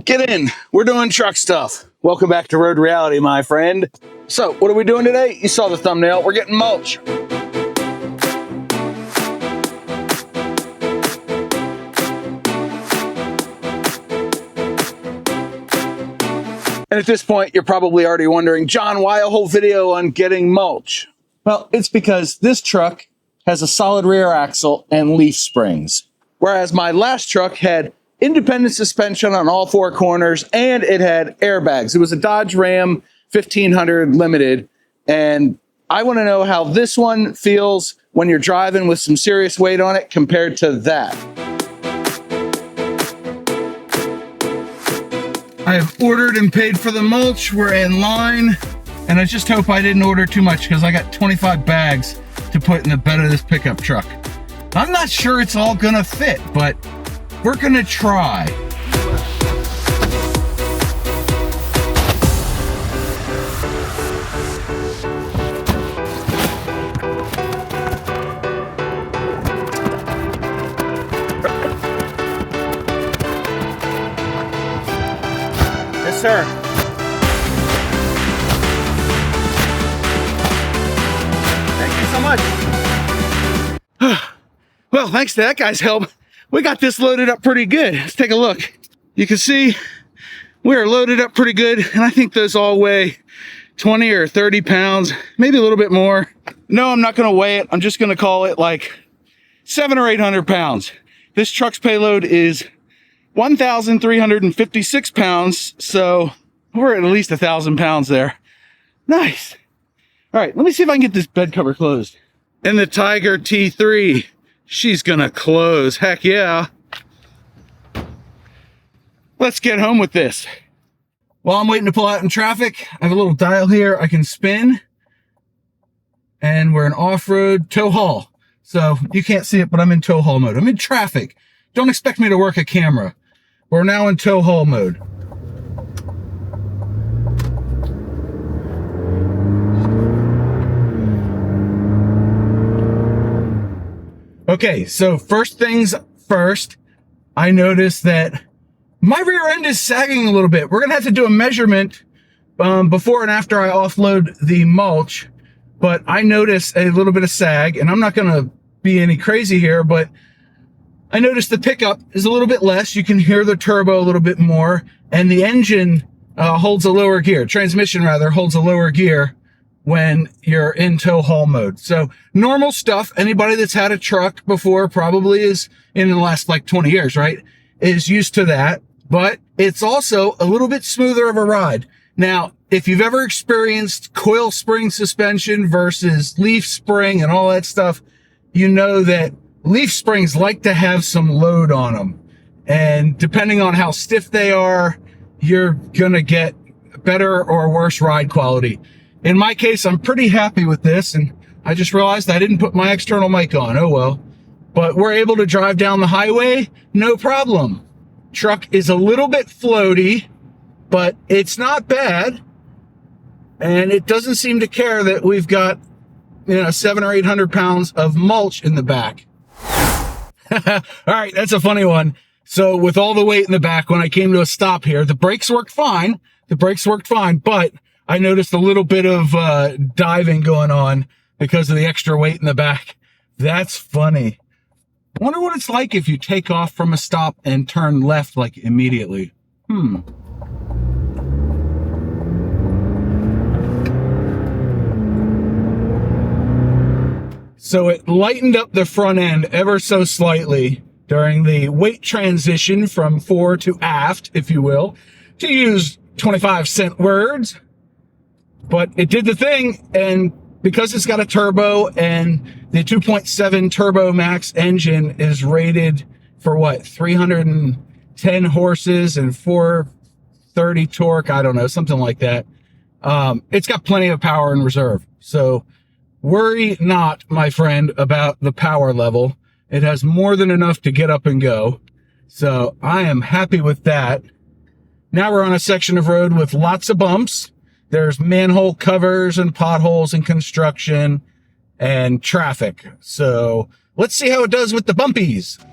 Get in. We're doing truck stuff. Welcome back to Road Reality, my friend. So, what are we doing today? You saw the thumbnail. We're getting mulch. And at this point, you're probably already wondering, John, why a whole video on getting mulch? Well, it's because this truck has a solid rear axle and leaf springs, whereas my last truck had independent suspension on all four corners and it had airbags. It was a Dodge Ram 1500 Limited, and I want to know how this one feels when you're driving with some serious weight on it compared to that. I have ordered and paid for the mulch. We're in line, and I just hope I didn't order too much because I got 25 bags to put in the bed of this pickup truck. I'm not sure it's all gonna fit, but we're gonna try. Yes, sir. Thank you so much. Well, thanks to that guy's help, we got this loaded up pretty good. Let's take a look. You can see we are loaded up pretty good, and I think those all weigh 20 or 30 pounds, maybe a little bit more. No, I'm not gonna weigh it. I'm just gonna call it like 700 or 800 pounds. This truck's payload is 1,356 pounds, so we're at least 1,000 pounds there. Nice. All right, let me see if I can get this bed cover closed. And the Tiger T3, she's gonna close, heck yeah. Let's get home with this. While I'm waiting to pull out in traffic, I have a little dial here I can spin. And we're in off-road tow haul. So you can't see it, but I'm in tow haul mode. I'm in traffic. Don't expect me to work a camera. We're now in tow haul mode. Okay, so first things first, I noticed that my rear end is sagging a little bit. We're gonna have to do a measurement before and after I offload the mulch, but I noticed a little bit of sag, and I'm not gonna be any crazy here, but I noticed the pickup is a little bit less. You can hear the turbo a little bit more, and the engine holds a lower gear. Transmission, rather, holds a lower gear when you're in tow haul mode. So normal stuff. Anybody that's had a truck before probably is, in the last like 20 years, right, is used to that. But it's also a little bit smoother of a ride. Now, if you've ever experienced coil spring suspension versus leaf spring and all that stuff, you know that leaf springs like to have some load on them. And depending on how stiff they are, you're gonna get better or worse ride quality. In my case, I'm pretty happy with this, and I just realized I didn't put my external mic on. Oh well. But we're able to drive down the highway, no problem. Truck is a little bit floaty, but it's not bad. And it doesn't seem to care that we've got, 700 or 800 pounds of mulch in the back. All right, that's a funny one. So with all the weight in the back, when I came to a stop here, the brakes worked fine. But I noticed a little bit of diving going on because of the extra weight in the back. That's funny. I wonder what it's like if you take off from a stop and turn left like immediately. So it lightened up the front end ever so slightly during the weight transition from fore to aft, if you will, to use 25-cent words. But it did the thing, and because it's got a turbo, and the 2.7 Turbo Max engine is rated for what, 310 horses and 430 torque, I don't know, something like that. It's got plenty of power in reserve. So worry not, my friend, about the power level. It has more than enough to get up and go. So I am happy with that. Now we're on a section of road with lots of bumps. There's manhole covers and potholes and construction and traffic. So let's see how it does with the bumpies.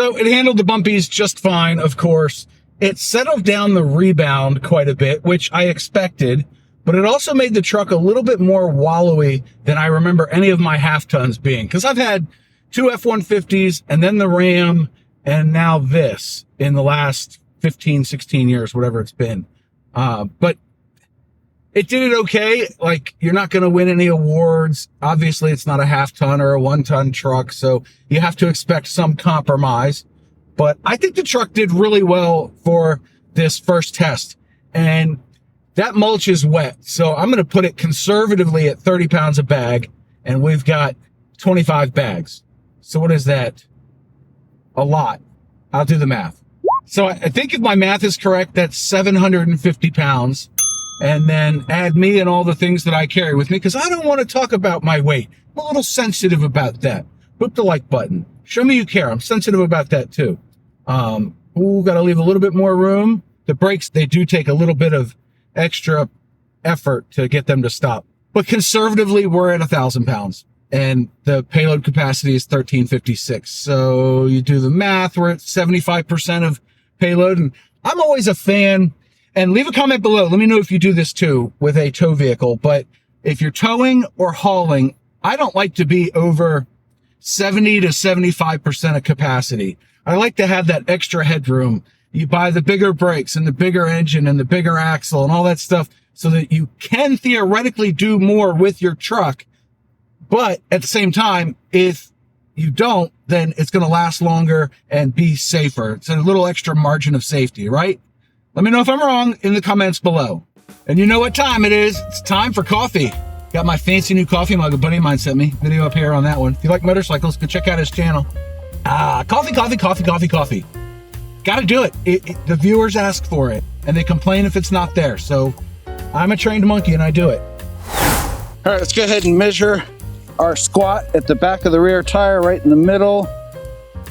So it handled the bumpies just fine, of course. It settled down the rebound quite a bit, which I expected, but it also made the truck a little bit more wallowy than I remember any of my half tons being. Because I've had two F-150s and then the Ram and now this in the last 15, 16 years, whatever it's been. But it did it okay. Like, you're not going to win any awards. Obviously, it's not a half ton or a 1 ton truck, so you have to expect some compromise. But I think the truck did really well for this first test. And that mulch is wet, so I'm going to put it conservatively at 30 pounds a bag, and we've got 25 bags. So what is that? A lot. I'll do the math. So I think if my math is correct, that's 750 pounds. And then add me and all the things that I carry with me, because I don't want to talk about my weight. I'm a little sensitive about that. Hit the like button. Show me you care. I'm sensitive about that too. Ooh, got to leave a little bit more room. The brakes, they do take a little bit of extra effort to get them to stop. But conservatively, we're at 1,000 pounds. And the payload capacity is 1,356. So you do the math, we're at 75% of payload. And I'm always a fan. And leave a comment below. Let me know if you do this too with a tow vehicle. But if you're towing or hauling, I don't like to be over 70 to 75% of capacity. I like to have that extra headroom. You buy the bigger brakes and the bigger engine and the bigger axle and all that stuff so that you can theoretically do more with your truck. But at the same time, if you don't, then it's going to last longer and be safer. It's a little extra margin of safety, right? Let me know if I'm wrong in the comments below. And you know what time it is. It's time for coffee. Got my fancy new coffee mug a buddy of mine sent me. Video up here on that one. If you like motorcycles, go check out his channel. Coffee. Gotta do it. The viewers ask for it, and they complain if it's not there. So I'm a trained monkey, and I do it. All right, let's go ahead and measure our squat at the back of the rear tire, right in the middle.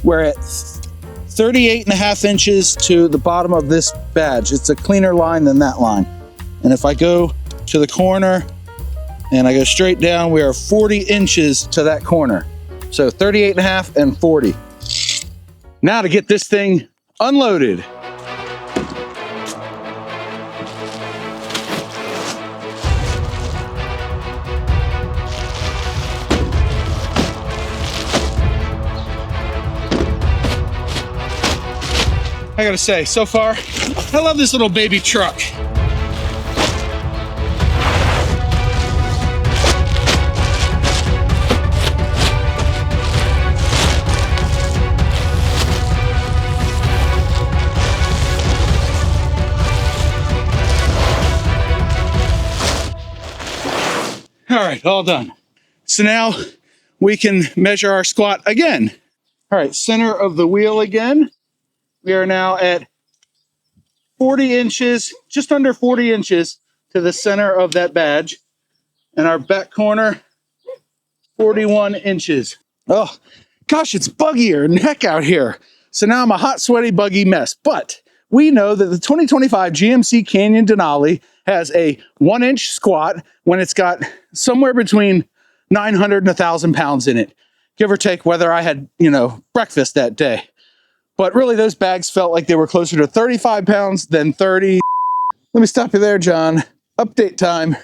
We're at 38.5 inches to the bottom of this badge. It's a cleaner line than that line. And if I go to the corner and I go straight down, we are 40 inches to that corner. So 38.5 and 40. Now to get this thing unloaded. I gotta say, so far, I love this little baby truck. All right, all done. So now we can measure our squat again. All right, center of the wheel again. We are now at 40 inches, just under 40 inches to the center of that badge. And our back corner, 41 inches. Oh, gosh, it's buggier than heck out here. So now I'm a hot, sweaty, buggy mess. But we know that the 2025 GMC Canyon Denali has a 1-inch squat when it's got somewhere between 900 and 1,000 pounds in it, give or take whether I had, breakfast that day. But really, those bags felt like they were closer to 35 pounds than 30. Let me stop you there, John. Update time.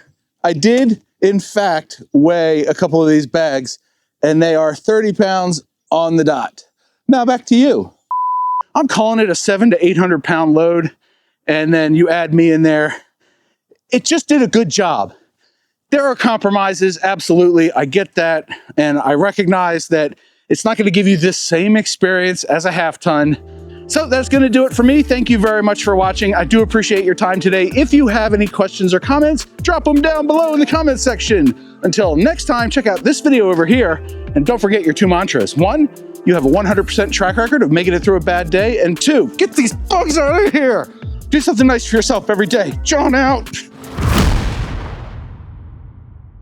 I did, in fact, weigh a couple of these bags, and they are 30 pounds on the dot. Now back to you. I'm calling it a 700 to 800 pound load, and then you add me in there. It just did a good job. There are compromises, absolutely. I get that, and I recognize that it's not going to give you this same experience as a half ton. So that's going to do it for me. Thank you very much for watching. I do appreciate your time today. If you have any questions or comments, drop them down below in the comment section. Until next time, check out this video over here. And don't forget your 2 mantras. 1, you have a 100% track record of making it through a bad day. And 2, get these bugs out of here. Do something nice for yourself every day. John out.